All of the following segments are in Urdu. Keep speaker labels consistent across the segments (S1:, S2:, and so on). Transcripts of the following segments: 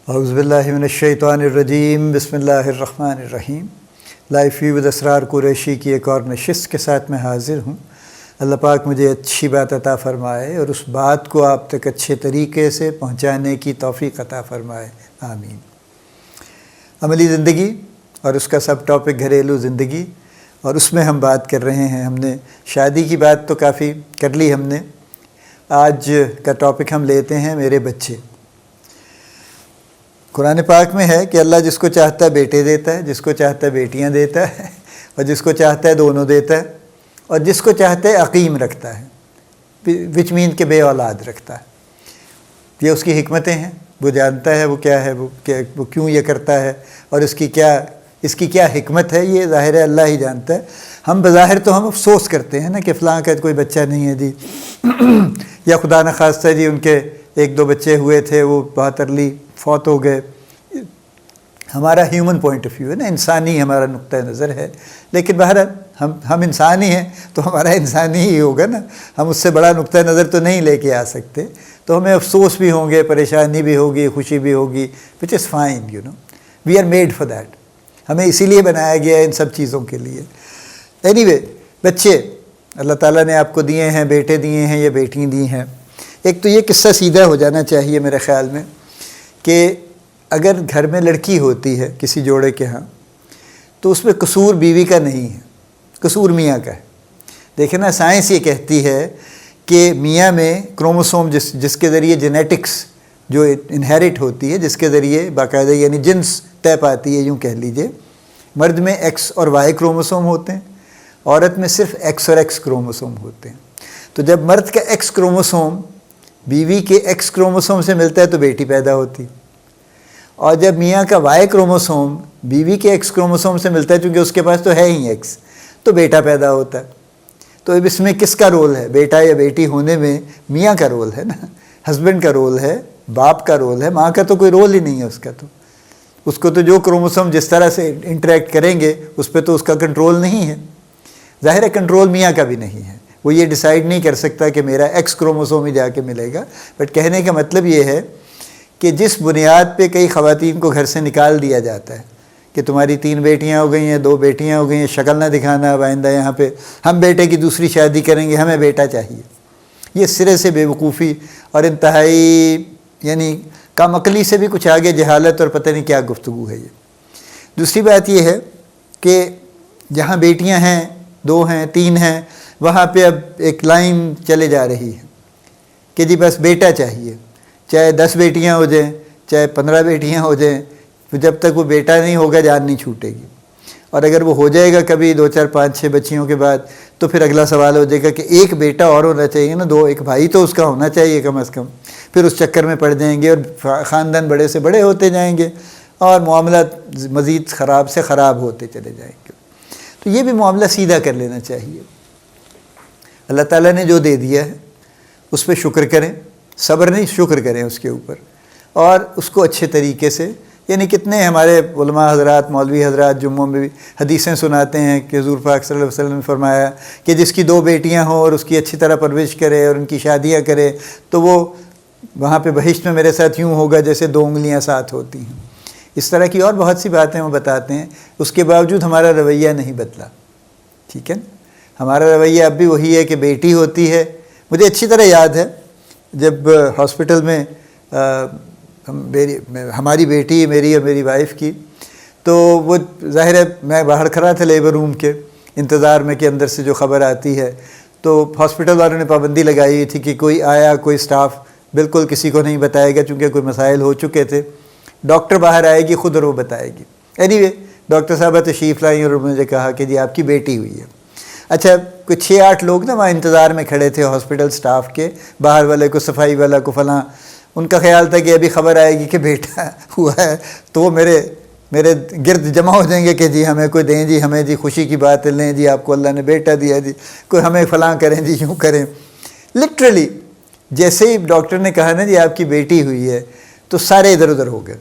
S1: اعوذ باللہ من الشیطان الرجیم، بسم اللہ الرحمن الرحیم۔ لائف ویو ود اسرار قریشی کی ایک اور نشست کے ساتھ میں حاضر ہوں۔ اللہ پاک مجھے اچھی بات عطا فرمائے اور اس بات کو آپ تک اچھے طریقے سے پہنچانے کی توفیق عطا فرمائے، آمین۔ عملی زندگی اور اس کا سب ٹاپک گھریلو زندگی، اور اس میں ہم بات کر رہے ہیں۔ ہم نے شادی کی بات تو کافی کر لی ہم نے۔ آج کا ٹاپک ہم لیتے ہیں میرے بچے۔ قرآن پاک میں ہے کہ اللہ جس کو چاہتا ہے بیٹے دیتا ہے، جس کو چاہتا ہے بیٹیاں دیتا ہے، اور جس کو چاہتا ہے دونوں دیتا ہے، اور جس کو چاہتا ہے عقیم رکھتا ہے، وچ مین کہ بے اولاد رکھتا ہے۔ یہ اس کی حکمتیں ہیں، وہ جانتا ہے وہ کیا ہے، وہ کیوں یہ کرتا ہے، اور اس کی کیا حکمت ہے، یہ ظاہر ہے اللہ ہی جانتا ہے۔ ہم بظاہر تو ہم افسوس کرتے ہیں نا کہ فلاں کا کوئی بچہ نہیں ہے جی، یا خدا نخواستہ جی ان کے ایک دو بچے ہوئے تھے، وہ بہت ارلی فوت ہو گئے۔ ہمارا ہیومن پوائنٹ آف ویو ہے نا، انسانی ہمارا نقطہ نظر ہے، لیکن بہرحال ہم انسان ہی ہیں تو ہمارا انسانی ہی ہوگا نا، ہم اس سے بڑا نقطہ نظر تو نہیں لے کے آ سکتے۔ تو ہمیں افسوس بھی ہوں گے، پریشانی بھی ہوگی، خوشی بھی ہوگی، which is fine, we are made for that. ہمیں اسی لیے بنایا گیا ہے ان سب چیزوں کے لیے۔ اینی وے، بچے اللہ تعالیٰ نے آپ کو دیے ہیں، بیٹے دیے ہیں یا بیٹیاں دی ہیں۔ ایک تو یہ قصہ سیدھا ہو جانا چاہیے میرے خیال میں کہ اگر گھر میں لڑکی ہوتی ہے کسی جوڑے کے ہاں، تو اس میں قصور بیوی کا نہیں ہے، قصور میاں کا ہے۔ دیکھیں نا، سائنس یہ کہتی ہے کہ میاں میں کروموسوم جس کے ذریعے جینیٹکس جو انہیرٹ ہوتی ہے، جس کے ذریعے باقاعدہ یعنی جنس طے پاتی ہے، یوں کہہ لیجئے، مرد میں ایکس اور وائی کروموسوم ہوتے ہیں، عورت میں صرف ایکس اور ایکس کروموسوم ہوتے ہیں۔ تو جب مرد کا ایکس کروموسوم بیوی کے ایکس کروموسوم سے ملتا ہے تو بیٹی پیدا ہوتی، اور جب میاں کا وائی کروموسوم بیوی کے ایکس کروموسوم سے ملتا ہے، چونکہ اس کے پاس تو ہے ہی ایکس، تو بیٹا پیدا ہوتا ہے۔ تو اب اس میں کس کا رول ہے؟ بیٹا یا بیٹی ہونے میں میاں کا رول ہے نا، ہسبینڈ کا رول ہے، باپ کا رول ہے، ماں کا تو کوئی رول ہی نہیں ہے اس کو تو جو کروموسوم جس طرح سے انٹریکٹ کریں گے اس پہ تو اس کا کنٹرول نہیں ہے۔ ظاہر ہے کنٹرول میاں کا بھی نہیں ہے، وہ یہ ڈیسائیڈ نہیں کر سکتا کہ میرا ایکس کروموسوم ہی جا کے ملے گا۔ بٹ کہنے کا مطلب یہ ہے کہ جس بنیاد پہ کئی خواتین کو گھر سے نکال دیا جاتا ہے کہ تمہاری 3 بیٹیاں ہو گئی ہیں، 2 بیٹیاں ہو گئی ہیں، شکل نہ دکھانا اب آئندہ یہاں پہ، ہم بیٹے کی دوسری شادی کریں گے، ہمیں بیٹا چاہیے۔ یہ سرے سے بے وقوفی اور انتہائی یعنی کم عقلی سے بھی کچھ آگے جہالت اور پتہ نہیں کیا گفتگو ہے یہ۔ دوسری بات یہ ہے کہ جہاں بیٹیاں ہیں، 2 ہیں، 3 ہیں، وہاں پہ اب ایک لائن چلے جا رہی ہے کہ جی بس بیٹا چاہیے، چاہے 10 بیٹیاں ہو جائیں، چاہے 15 بیٹیاں ہو جائیں، جب تک وہ بیٹا نہیں ہوگا جان نہیں چھوٹے گی۔ اور اگر وہ ہو جائے گا کبھی 2 4 5 6 بچیوں کے بعد، تو پھر اگلا سوال ہو جائے گا کہ ایک بیٹا اور ہونا چاہیے نا، 2 ایک بھائی تو اس کا ہونا چاہیے کم از کم۔ پھر اس چکر میں پڑ جائیں گے اور خاندان بڑے سے بڑے ہوتے جائیں گے اور معاملات مزید خراب سے خراب ہوتے چلے جائیں گے۔ تو یہ بھی معاملہ سیدھا کر لینا چاہیے۔ اللہ تعالیٰ نے جو دے دیا ہے اس پہ شکر کریں، صبر نہیں، شکر کریں اس کے اوپر، اور اس کو اچھے طریقے سے، یعنی کتنے ہمارے علماء حضرات، مولوی حضرات جمعوں میں بھی حدیثیں سناتے ہیں کہ حضور پاک صلی اللہ علیہ وسلم نے فرمایا کہ جس کی 2 بیٹیاں ہوں اور اس کی اچھی طرح پرورش کرے اور ان کی شادیاں کرے تو وہ وہاں پہ بہشت میں میرے ساتھ یوں ہوگا جیسے 2 انگلیاں ساتھ ہوتی ہیں۔ اس طرح کی اور بہت سی باتیں وہ بتاتے ہیں، اس کے باوجود ہمارا رویہ نہیں بدلا، ٹھیک ہے نا؟ ہمارا رویہ اب بھی وہی ہے کہ بیٹی ہوتی ہے۔ مجھے اچھی طرح یاد ہے جب ہاسپٹل میں ہماری بیٹی، میری اور میری وائف کی، تو وہ ظاہر ہے میں باہر کھڑا تھا لیبر روم کے انتظار میں کہ اندر سے جو خبر آتی ہے، تو ہاسپٹل والوں نے پابندی لگائی ہوئی تھی کہ کوئی آیا، کوئی سٹاف بالکل کسی کو نہیں بتائے گا، چونکہ کوئی مسائل ہو چکے تھے۔ ڈاکٹر باہر آئے گی خود اور وہ بتائے گی۔ اینی وے، ڈاکٹر صاحبہ تشریف لائیں اور مجھے کہا کہ جی آپ کی بیٹی ہوئی ہے۔ اچھا، کوئی 6 8 لوگ نا وہاں انتظار میں کھڑے تھے ہاسپٹل سٹاف کے، باہر والے کو، صفائی والا کو، فلاں۔ ان کا خیال تھا کہ ابھی خبر آئے گی کہ بیٹا ہوا ہے تو وہ میرے گرد جمع ہو جائیں گے کہ جی ہمیں کوئی دیں، جی ہمیں جی خوشی کی بات لیں، جی آپ کو اللہ نے بیٹا دیا، جی کوئی ہمیں فلاں کریں، جی یوں کریں۔ لٹرلی جیسے ہی ڈاکٹر نے کہا نا جی آپ کی بیٹی ہوئی ہے تو سارے ادھر ادھر ہو گئے۔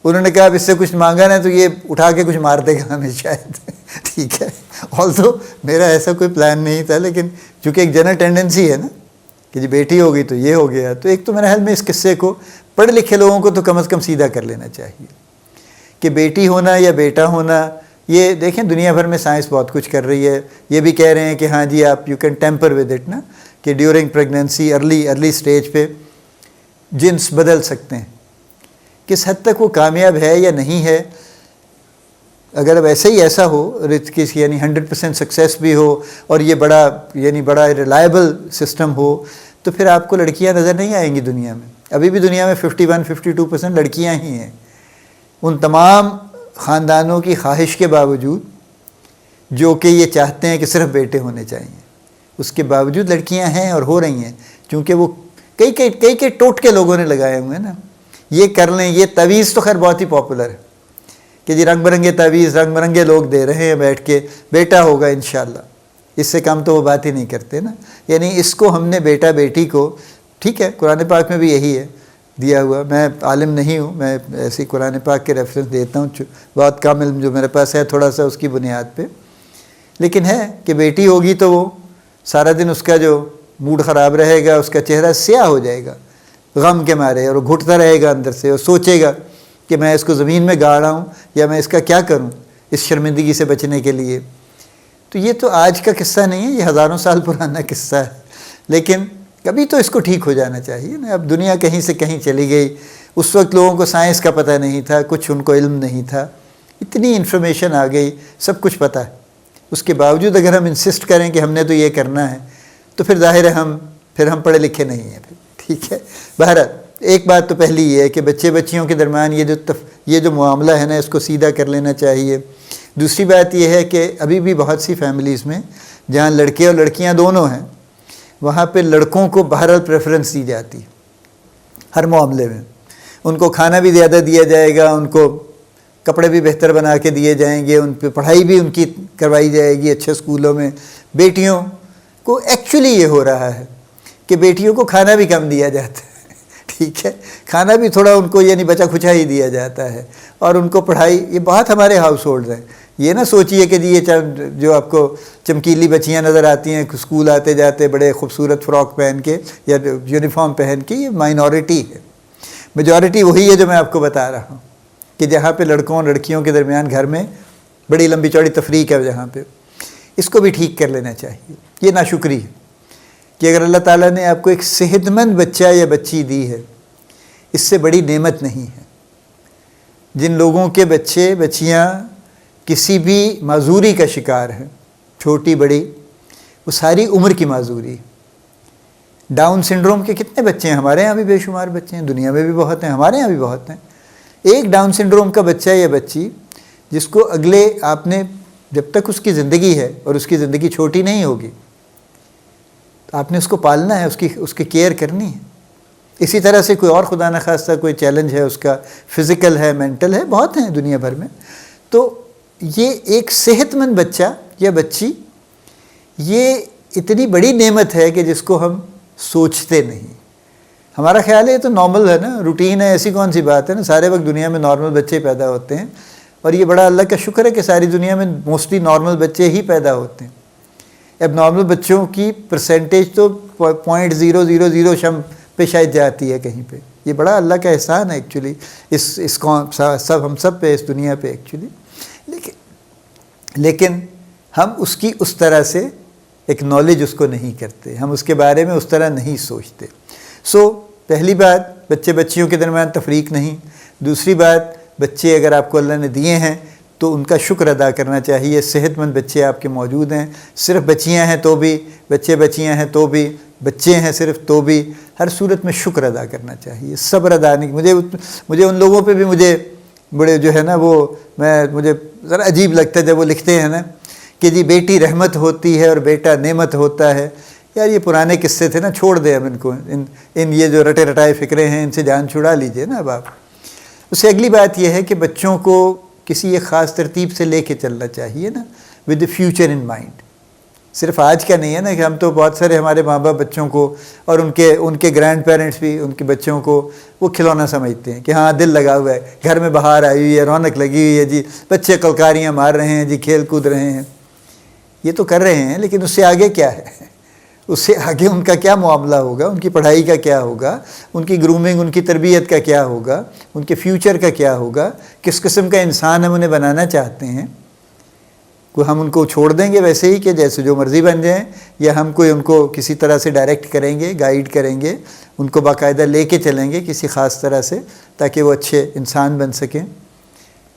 S1: انہوں نے کہا اب اس سے کچھ مانگا نا تو یہ اٹھا کے کچھ مار دے گا ہمیں شاید، ٹھیک ہے۔ آلسو میرا ایسا کوئی پلان نہیں تھا، لیکن چونکہ ایک جنرل ٹینڈنسی ہے نا کہ جی بیٹی ہو گئی تو یہ ہو گیا، تو ایک تو میرے خیال میں اس قصے کو پڑھے لکھے لوگوں کو تو کم از کم سیدھا کر لینا چاہیے کہ بیٹی ہونا یا بیٹا ہونا، یہ دیکھیں دنیا بھر میں سائنس بہت کچھ کر رہی ہے، یہ بھی کہہ رہے ہیں کہ ہاں جی آپ you can temper with it نا، کہ ڈیورنگ پریگننسی ارلی سٹیج پہ جنس بدل سکتے ہیں. کس حد تک وہ کامیاب ہے یا نہیں ہے، اگر ویسے ہی ایسا ہو یعنی 100% سکسیس بھی ہو اور یہ بڑا ریلائبل سسٹم ہو، تو پھر آپ کو لڑکیاں نظر نہیں آئیں گی دنیا میں. ابھی بھی دنیا میں 51-52% لڑکیاں ہی ہیں. ان تمام خاندانوں کی خواہش کے باوجود جو کہ یہ چاہتے ہیں کہ صرف بیٹے ہونے چاہیے، اس کے باوجود لڑکیاں ہیں اور ہو رہی ہیں، چونکہ وہ کئی ٹوٹکے لوگوں نے لگائے ہوئے ہیں نا. یہ کر لیں، یہ تعویذ تو خیر بہت ہی پاپولر ہے کہ جی رنگ برنگے تعویذ رنگ برنگے لوگ دے رہے ہیں بیٹھ کے، بیٹا ہوگا انشاءاللہ. اس سے کم تو وہ بات ہی نہیں کرتے نا. یعنی اس کو ہم نے بیٹا بیٹی کو، ٹھیک ہے قرآن پاک میں بھی یہی ہے دیا ہوا. میں عالم نہیں ہوں، میں ایسی قرآن پاک کے ریفرنس دیتا ہوں، بہت کم علم جو میرے پاس ہے تھوڑا سا اس کی بنیاد پہ. لیکن ہے کہ بیٹی ہوگی تو وہ سارا دن اس کا جو موڈ خراب رہے گا، اس کا چہرہ سیاہ ہو جائے گا غم کے مارے، اور وہ گھٹتا رہے گا اندر سے اور سوچے گا کہ میں اس کو زمین میں گاڑا ہوں یا میں اس کا کیا کروں اس شرمندگی سے بچنے کے لیے. تو یہ تو آج کا قصہ نہیں ہے، یہ ہزاروں سال پرانا قصہ ہے. لیکن کبھی تو اس کو ٹھیک ہو جانا چاہیے نا. اب دنیا کہیں سے کہیں چلی گئی، اس وقت لوگوں کو سائنس کا پتہ نہیں تھا، کچھ ان کو علم نہیں تھا، اتنی انفارمیشن آ گئی، سب کچھ پتہ ہے. اس کے باوجود اگر ہم انسسٹ کریں کہ ہم نے تو یہ کرنا ہے، تو پھر ظاہر ہے ہم پڑھے لکھے نہیں ہیں پھر. ٹھیک ہے. بہرحال ایک بات تو پہلی یہ ہے کہ بچے بچیوں کے درمیان یہ جو معاملہ ہے نا اس کو سیدھا کر لینا چاہیے. دوسری بات یہ ہے کہ ابھی بھی بہت سی فیملیز میں جہاں لڑکے اور لڑکیاں دونوں ہیں، وہاں پہ لڑکوں کو بہرحال پریفرنس دی جاتی ہر معاملے میں. ان کو کھانا بھی زیادہ دیا جائے گا، ان کو کپڑے بھی بہتر بنا کے دیے جائیں گے، ان پہ پڑھائی بھی ان کی کروائی جائے گی اچھے اسکولوں میں. بیٹیوں کو ایکچولی یہ ہو رہا ہے کہ بیٹیوں کو کھانا بھی کم دیا جاتا ہے. ٹھیک ہے، کھانا بھی تھوڑا ان کو یعنی بچا کھچا ہی دیا جاتا ہے، اور ان کو پڑھائی، یہ بہت ہمارے ہاؤس ہولڈ ہیں. یہ نہ سوچئے کہ جی یہ جو آپ کو چمکیلی بچیاں نظر آتی ہیں اسکول آتے جاتے بڑے خوبصورت فراک پہن کے یا یونیفارم پہن کے، یہ مائنورٹی ہے. میجورٹی وہی ہے جو میں آپ کو بتا رہا ہوں کہ جہاں پہ لڑکوں اور لڑکیوں کے درمیان گھر میں بڑی لمبی چوڑی تفریق ہے، جہاں پہ اس کو بھی ٹھیک کر لینا چاہیے. یہ ناشکری ہے کہ اگر اللہ تعالیٰ نے آپ کو ایک صحت مند بچہ یا بچی دی ہے، اس سے بڑی نعمت نہیں ہے. جن لوگوں کے بچے بچیاں کسی بھی معذوری کا شکار ہیں، چھوٹی بڑی، وہ ساری عمر کی معذوری. ڈاؤن سنڈروم کے کتنے بچے ہیں؟ ہمارے ہاں بھی بے شمار بچے ہیں، دنیا میں بھی بہت ہیں، ہمارے ہاں بھی بہت ہیں. ایک ڈاؤن سنڈروم کا بچہ یا بچی جس کو آپ نے جب تک اس کی زندگی ہے اور اس کی زندگی چھوٹی نہیں ہوگی، آپ نے اس کو پالنا ہے، اس کی کیئر کرنی ہے. اسی طرح سے کوئی اور خدا نخواستہ کوئی چیلنج ہے، اس کا فزیکل ہے، مینٹل ہے، بہت ہیں دنیا بھر میں. تو یہ ایک صحت مند بچہ یا بچی، یہ اتنی بڑی نعمت ہے کہ جس کو ہم سوچتے نہیں. ہمارا خیال ہے یہ تو نارمل ہے نا، روٹین ہے، ایسی کون سی بات ہے نا، سارے وقت دنیا میں نارمل بچے پیدا ہوتے ہیں. اور یہ بڑا اللہ کا شکر ہے کہ ساری دنیا میں موسٹلی نارمل بچے ہی پیدا ہوتے ہیں. اب نارمل بچوں کی پرسنٹیج تو 0.000 شم پہ شاید جاتی ہے کہیں پہ. یہ بڑا اللہ کا احسان ہے ایکچولی اس ہم سب پہ، اس دنیا پہ ایکچولی. لیکن ہم اس کی اس طرح سے ایکنالج اس کو نہیں کرتے، ہم اس کے بارے میں اس طرح نہیں سوچتے. پہلی بات بچے بچیوں کے درمیان تفریق نہیں. دوسری بات بچے اگر آپ کو اللہ نے دیے ہیں تو ان کا شکر ادا کرنا چاہیے. صحت مند بچے آپ کے موجود ہیں، صرف بچیاں ہیں تو بھی، بچے بچیاں ہیں تو بھی، بچے ہیں صرف تو بھی، ہر صورت میں شکر ادا کرنا چاہیے. صبر ادا نہیں. مجھے ان لوگوں پہ بھی مجھے بڑے جو ہے نا وہ مجھے ذرا عجیب لگتا ہے جب وہ لکھتے ہیں نا کہ جی بیٹی رحمت ہوتی ہے اور بیٹا نعمت ہوتا ہے. یار یہ پرانے قصے تھے نا، چھوڑ دیں اب ان کو، ان یہ جو رٹے رٹائے فکرے ہیں ان سے جان چھڑا لیجئے نا اب آپ. اس سے اگلی بات یہ ہے کہ بچوں کو کسی ایک خاص ترتیب سے لے کے چلنا چاہیے نا، with the future in mind. صرف آج کا نہیں ہے نا کہ ہم تو بہت سارے ہمارے ماں باپ بچوں کو اور ان کے گرینڈ پیرنٹس بھی ان کے بچوں کو وہ کھلونا سمجھتے ہیں کہ ہاں دل لگا ہوا ہے، گھر میں بہار آئی ہوئی ہے، رونق لگی ہوئی ہے جی، بچے کلکاریاں مار رہے ہیں جی، کھیل کود رہے ہیں. یہ تو کر رہے ہیں لیکن اس سے آگے کیا ہے؟ اس سے آگے ان کا کیا معاملہ ہوگا، ان کی پڑھائی کا کیا ہوگا، ان کی گرومنگ، ان کی تربیت کا کیا ہوگا، ان کے فیوچر کا کیا ہوگا، کس قسم کا انسان ہم انہیں بنانا چاہتے ہیں۔ کوئی ہم ان کو چھوڑ دیں گے ویسے ہی کہ جیسے جو مرضی بن جائیں، یا ہم کوئی ان کو کسی طرح سے ڈائریکٹ کریں گے، گائیڈ کریں گے، ان کو باقاعدہ لے کے چلیں گے کسی خاص طرح سے تاکہ وہ اچھے انسان بن سکیں۔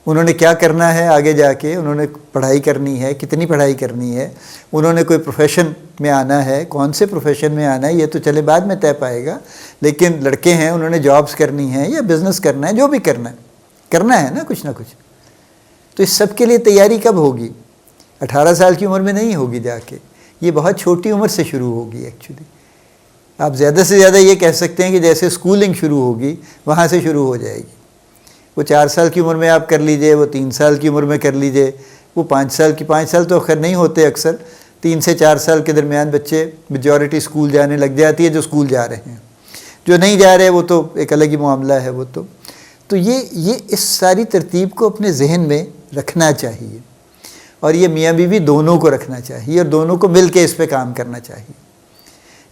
S1: انہوں نے کیا کرنا ہے آگے جا کے، انہوں نے پڑھائی کرنی ہے، کتنی پڑھائی کرنی ہے، انہوں نے کوئی پروفیشن میں آنا ہے، کون سے پروفیشن میں آنا ہے، یہ تو چلے بعد میں طے پائے گا، لیکن لڑکے ہیں انہوں نے جابس کرنی ہے یا بزنس کرنا ہے، جو بھی کرنا ہے نا کچھ نہ کچھ۔ تو اس سب کے لیے تیاری کب ہوگی؟ 18 سال کی عمر میں نہیں ہوگی جا کے، یہ بہت چھوٹی عمر سے شروع ہوگی ایکچولی۔ آپ زیادہ سے زیادہ یہ کہہ سکتے ہیں کہ جیسے اسکولنگ شروع ہوگی وہاں سے شروع ہو جائے گی۔ وہ 4 سال کی عمر میں آپ کر لیجئے، وہ 3 سال کی عمر میں کر لیجئے، وہ 5 سال کی، 5 سال تو خیر نہیں ہوتے اکثر، 3 سے 4 سال کے درمیان بچے میجورٹی اسکول جانے لگ جاتی ہے جو اسکول جا رہے ہیں، جو نہیں جا رہے وہ تو ایک الگ ہی معاملہ ہے۔ وہ تو یہ اس ساری ترتیب کو اپنے ذہن میں رکھنا چاہیے، اور یہ میاں بیوی دونوں کو رکھنا چاہیے، اور دونوں کو مل کے اس پہ کام کرنا چاہیے۔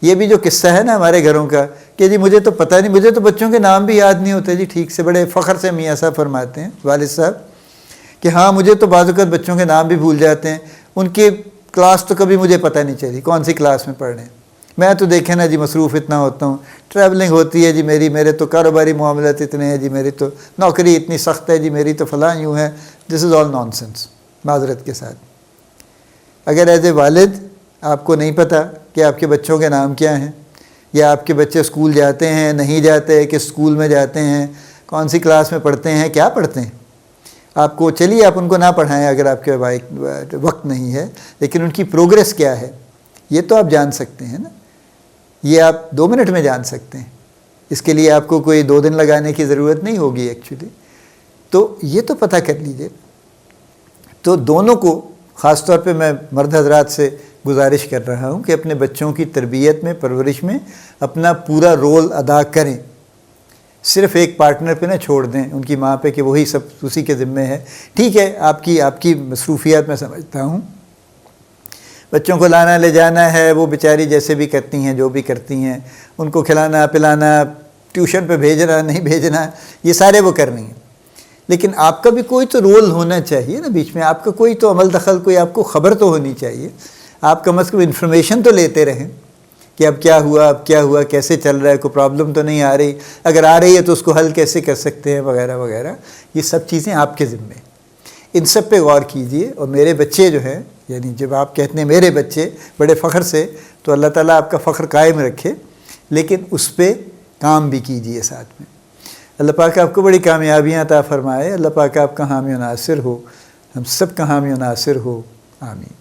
S1: یہ بھی جو قصہ ہے نا ہمارے گھروں کا کہ جی مجھے تو پتہ نہیں، مجھے تو بچوں کے نام بھی یاد نہیں ہوتے جی ٹھیک سے، بڑے فخر سے میاں صاحب فرماتے ہیں والد صاحب کہ ہاں مجھے تو بعض اوقات بچوں کے نام بھی بھول جاتے ہیں، ان کی کلاس تو کبھی مجھے پتہ نہیں چلی کون سی کلاس میں پڑھ رہے ہیں۔ میں تو دیکھیں نا جی مصروف اتنا ہوتا ہوں، ٹریولنگ ہوتی ہے جی میرے تو کاروباری معاملات اتنے ہیں جی، میری تو نوکری اتنی سخت ہے جی، میری تو فلاں یوں ہے۔ دس از آل نان سینس، معذرت کے ساتھ۔ اگر ایز اے والد آپ کو نہیں پتہ کہ آپ کے بچوں کے نام کیا ہیں، یا آپ کے بچے اسکول جاتے ہیں نہیں جاتے، کس اسکول میں جاتے ہیں، کون سی کلاس میں پڑھتے ہیں، کیا پڑھتے ہیں، آپ کو چلیے آپ ان کو نہ پڑھائیں اگر آپ کے وقت نہیں ہے، لیکن ان کی پروگریس کیا ہے یہ تو آپ جان سکتے ہیں نا، یہ آپ 2 منٹ میں جان سکتے ہیں۔ اس کے لیے آپ کو کوئی 2 دن لگانے کی ضرورت نہیں ہوگی ایکچولی۔ تو یہ تو پتہ کر لیجئے۔ تو دونوں کو، خاص طور پہ میں مرد حضرات سے گزارش کر رہا ہوں کہ اپنے بچوں کی تربیت میں، پرورش میں اپنا پورا رول ادا کریں، صرف ایک پارٹنر پہ نہ چھوڑ دیں، ان کی ماں پہ، کہ وہی سب اسی کے ذمے ہے۔ ٹھیک ہے آپ کی مصروفیات میں سمجھتا ہوں، بچوں کو لانا لے جانا ہے، وہ بیچاری جیسے بھی کرتی ہیں، جو بھی کرتی ہیں، ان کو کھلانا پلانا، ٹیوشن پہ بھیجنا نہیں بھیجنا، یہ سارے وہ کر رہی ہیں، لیکن آپ کا بھی کوئی تو رول ہونا چاہیے نا بیچ میں، آپ کا کوئی تو عمل دخل، کوئی آپ کو خبر تو ہونی چاہیے، آپ کم از کم انفارمیشن تو لیتے رہیں کہ اب کیا ہوا، کیسے چل رہا ہے، کوئی پرابلم تو نہیں آ رہی، اگر آ رہی ہے تو اس کو حل کیسے کر سکتے ہیں، وغیرہ وغیرہ۔ یہ سب چیزیں آپ کے ذمے ہیں، ان سب پہ غور کیجئے۔ اور میرے بچے جو ہیں، یعنی جب آپ کہتے ہیں میرے بچے بڑے فخر سے، تو اللہ تعالیٰ آپ کا فخر قائم رکھے، لیکن اس پہ کام بھی کیجئے ساتھ میں۔ اللہ پاک آپ کو بڑی کامیابیاں عطا فرمائے، اللہ پاک آپ کا حامی و ناصر ہو، ہم سب کا حامی و ناصر ہو، آمین۔